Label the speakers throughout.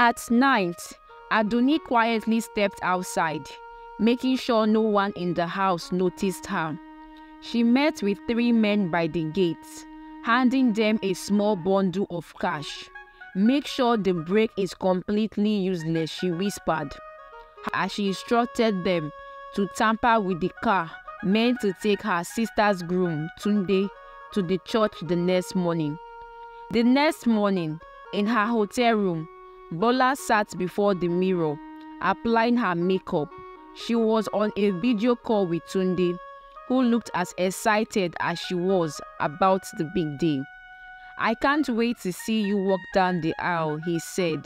Speaker 1: At night, Adunni quietly stepped outside, making sure no one in the house noticed her. She met with 3 men by the gates, handing them a small bundle of cash. "Make sure the brake is completely useless," she whispered, as she instructed them to tamper with the car meant to take her sister's groom, Tunde, to the church the next morning. The next morning, in her hotel room, Bola sat before the mirror, applying her makeup. She was on a video call with Tunde, who looked as excited as she was about the big day. "I can't wait to see you walk down the aisle," he said,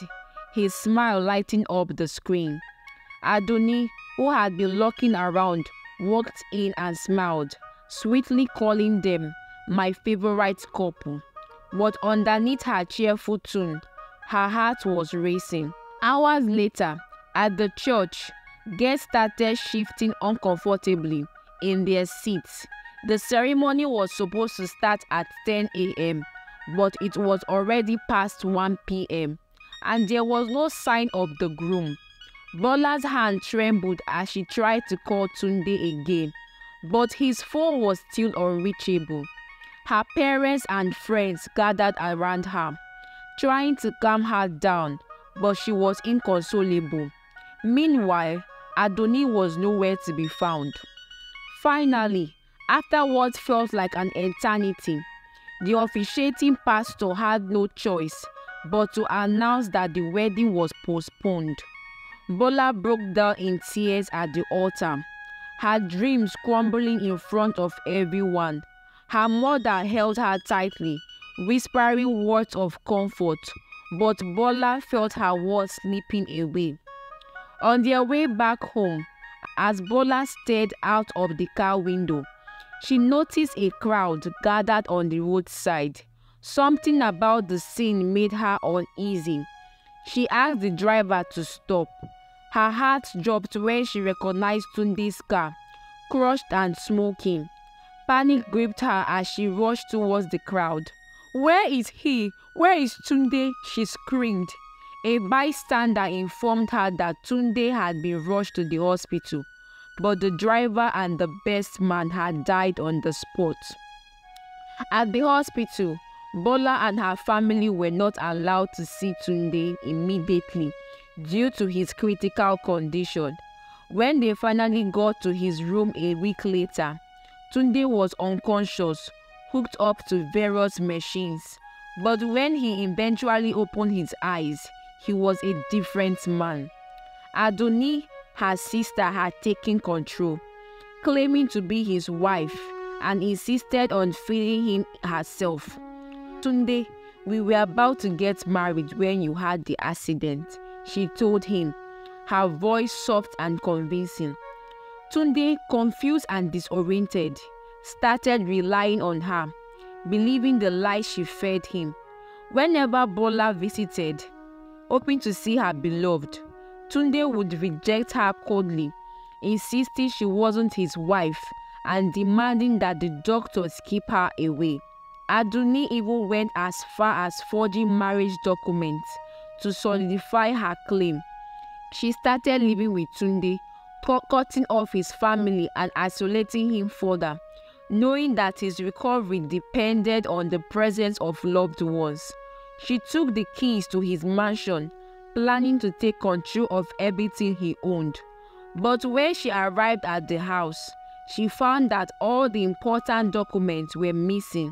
Speaker 1: his smile lighting up the screen. Adunni, who had been looking around, walked in and smiled, sweetly calling them "my favorite couple." But underneath her cheerful tone, her heart was racing. Hours later, at the church, guests started shifting uncomfortably in their seats. The ceremony was supposed to start at 10 a.m., but it was already past 1 p.m., and there was no sign of the groom. Bola's hand trembled as she tried to call Tunde again, but his phone was still unreachable. Her parents and friends gathered around her, trying to calm her down, but she was inconsolable. Meanwhile, Adunni was nowhere to be found. Finally, after what felt like an eternity, the officiating pastor had no choice but to announce that the wedding was postponed. Bola broke down in tears at the altar, her dreams crumbling in front of everyone. Her mother held her tightly, whispering words of comfort, but Bola felt her words slipping away. On their way back home, as Bola stared out of the car window, she noticed a crowd gathered on the roadside. Something about the scene made her uneasy. She asked the driver to stop. Her heart dropped when she recognized Tunde's car, crushed and smoking. Panic gripped her as she rushed towards the crowd. "Where is he? Where is Tunde?" she screamed. A bystander informed her that Tunde had been rushed to the hospital, but the driver and the best man had died on the spot. At the hospital, Bola and her family were not allowed to see Tunde immediately due to his critical condition. When they finally got to his room a week later, Tunde was unconscious, hooked up to various machines. But when he eventually opened his eyes, he was a different man. Adunni, her sister, had taken control, claiming to be his wife, and insisted on feeding him herself. "Tunde, we were about to get married when you had the accident," she told him, her voice soft and convincing. Tunde, confused and disoriented, started relying on her, believing the lies she fed him. Whenever Bola visited, hoping to see her beloved, Tunde would reject her coldly, insisting she wasn't his wife and demanding that the doctors keep her away. Adunni even went as far as forging marriage documents to solidify her claim. She started living with Tunde, cutting off his family and isolating him further, knowing that his recovery depended on the presence of loved ones. She took the keys to his mansion, planning to take control of everything he owned. But when she arrived at the house, she found that all the important documents were missing,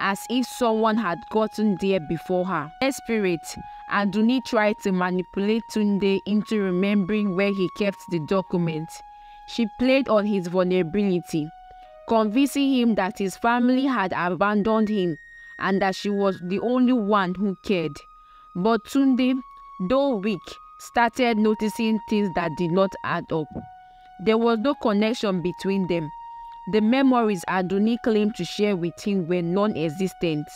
Speaker 1: as if someone had gotten there before her. Desperate, Adunni tried to manipulate Tunde into remembering where he kept the documents. She played on his vulnerability, convincing him that his family had abandoned him and that she was the only one who cared. But Tunde, though weak, started noticing things that did not add up. There was no connection between them. The memories Adunni claimed to share with him were non-existent.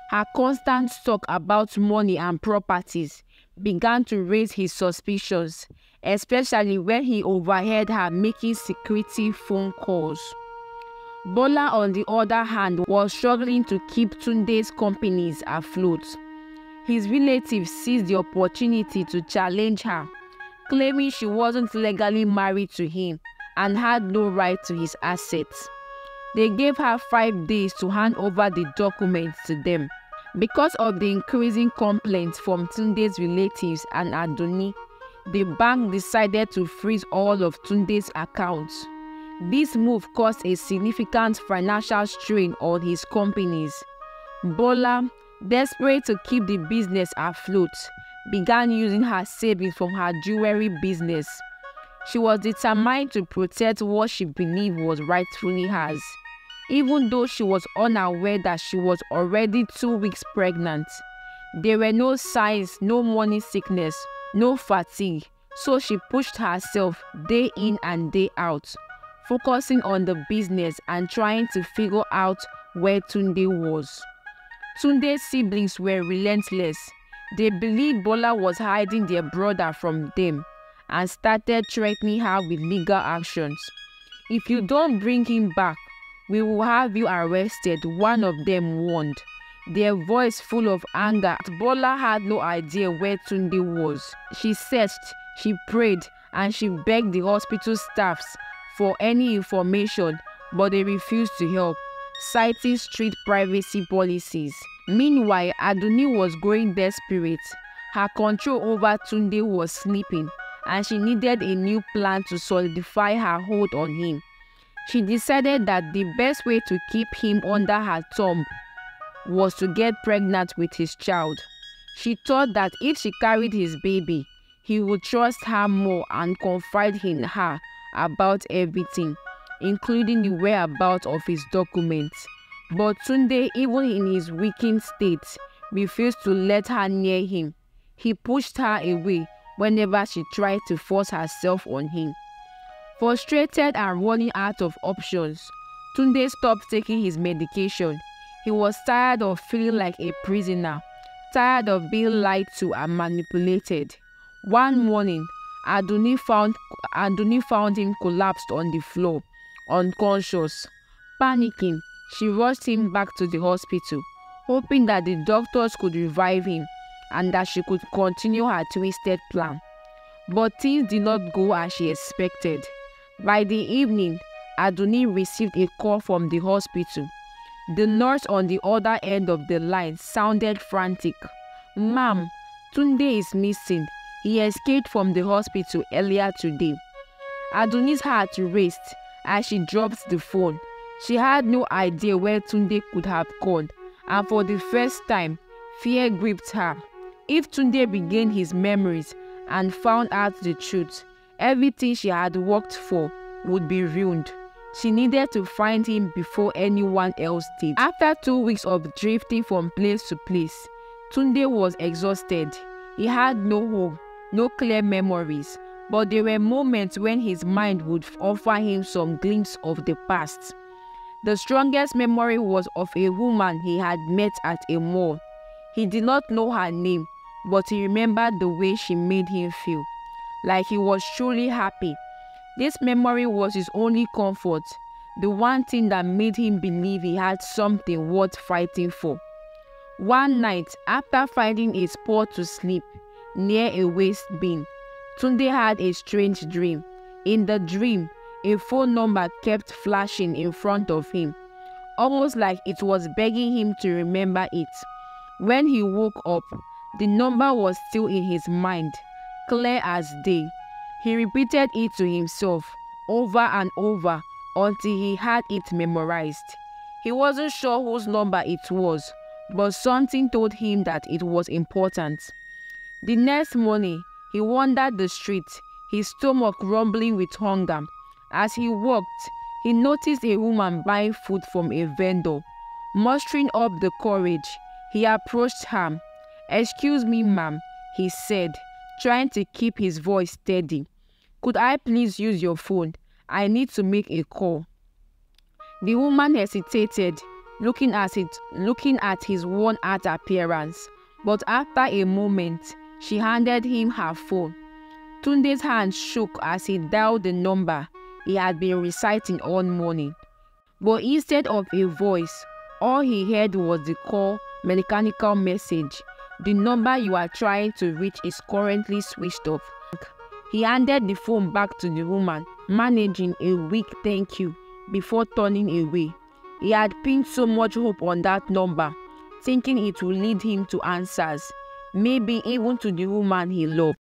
Speaker 1: Her constant talk about money and properties began to raise his suspicions, especially when he overheard her making secretive phone calls. Bola, on the other hand, was struggling to keep Tunde's companies afloat. His relatives seized the opportunity to challenge her, claiming she wasn't legally married to him and had no right to his assets. They gave her 5 days to hand over the documents to them. Because of the increasing complaints from Tunde's relatives and Adunni, the bank decided to freeze all of Tunde's accounts. This move caused a significant financial strain on his companies. Bola, desperate to keep the business afloat, began using her savings from her jewelry business. She was determined to protect what she believed was rightfully hers, even though she was unaware that she was already 2 weeks pregnant. There were no signs, no morning sickness, no fatigue, so she pushed herself day in and day out, focusing on the business and trying to figure out where Tunde was. Tunde's siblings were relentless. They believed Bola was hiding their brother from them and started threatening her with legal actions. "If you don't bring him back, we will have you arrested," one of them warned, their voice full of anger. Bola had no idea where Tunde was. She searched, she prayed, and she begged the hospital staffs for any information, but they refused to help, citing strict privacy policies. Meanwhile, Adunni was growing desperate. Her control over Tunde was slipping, and she needed a new plan to solidify her hold on him. She decided that the best way to keep him under her thumb was to get pregnant with his child. She thought that if she carried his baby, he would trust her more and confide in her about everything, including the whereabouts of his documents. But Tunde, even in his weakened state, refused to let her near him. He pushed her away whenever she tried to force herself on him. Frustrated and running out of options, Tunde stopped taking his medication. He was tired of feeling like a prisoner, tired of being lied to and manipulated. One morning, Adunni found him collapsed on the floor, unconscious. Panicking, she rushed him back to the hospital, hoping that the doctors could revive him and that she could continue her twisted plan. But things did not go as she expected. By the evening, Adunni received a call from the hospital. The nurse on the other end of the line sounded frantic. "Ma'am, Tunde is missing. He escaped from the hospital earlier today." Adunni's heart raced as she dropped the phone. She had no idea where Tunde could have gone, and for the first time, fear gripped her. If Tunde regained his memories and found out the truth, everything she had worked for would be ruined. She needed to find him before anyone else did. After 2 weeks of drifting from place to place, Tunde was exhausted. He had no home, no clear memories, but there were moments when his mind would offer him some glimpse of the past. The strongest memory was of a woman he had met at a mall. He did not know her name, but he remembered the way she made him feel, like he was truly happy. This memory was his only comfort, the one thing that made him believe he had something worth fighting for. One night, after finding a spot to sleep near a waste bin, Tunde had a strange dream. In the dream, a phone number kept flashing in front of him, almost like it was begging him to remember it. When he woke up, the number was still in his mind, clear as day. He repeated it to himself over and over until he had it memorized. He wasn't sure whose number it was, but something told him that it was important. The next morning, he wandered the street, his stomach rumbling with hunger. As he walked, he noticed a woman buying food from a vendor. Mustering up the courage, he approached her. "Excuse me, ma'am," he said, trying to keep his voice steady. "Could I please use your phone? I need to make a call." The woman hesitated, looking at his worn-out appearance, but after a moment, she handed him her phone. Tunde's hand shook as he dialed the number he had been reciting all morning. But instead of a voice, all he heard was the mechanical message. The number you are trying to reach is currently switched off. He handed the phone back to the woman, managing a weak thank you before turning away. He had pinned so much hope on that number, thinking it would lead him to answers, maybe even to the woman he loved.